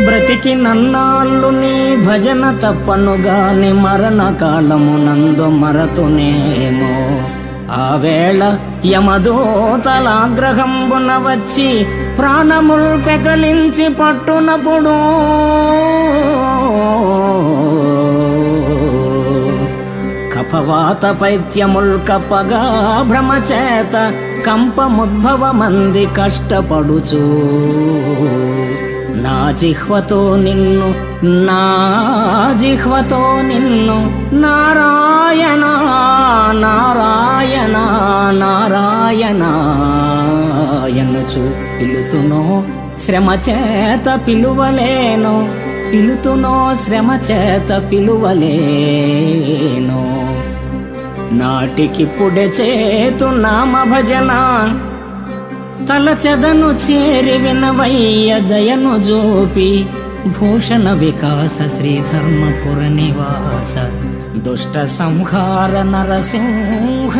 బ్రతికి నన్నాళ్ళు నీ భజన తప్పనుగాని మరణ కాలమునందు మరతునేమో. ఆ వేళ యమదూతలాగ్రహంబున వచ్చి ప్రాణముల్ పెకలించి పట్టునప్పుడు కఫవాత పైత్యముల్ కప్పగా భ్రమచేత కంపముద్భవమంది కష్టపడుచు నా జిహ్వతో నిన్ను నారాయణ నారాయణ నారాయణ ఎన్నుచు పిలుతునో శ్రమ చేత పిలువలేను. నాటికిప్పుడే చేతు నామ భజన తలచెదను చేరి వినవయ్య దయను జోపి. భూషణ వికాస శ్రీధర్మపుర నివాస దుష్ట సంహార నరసింహ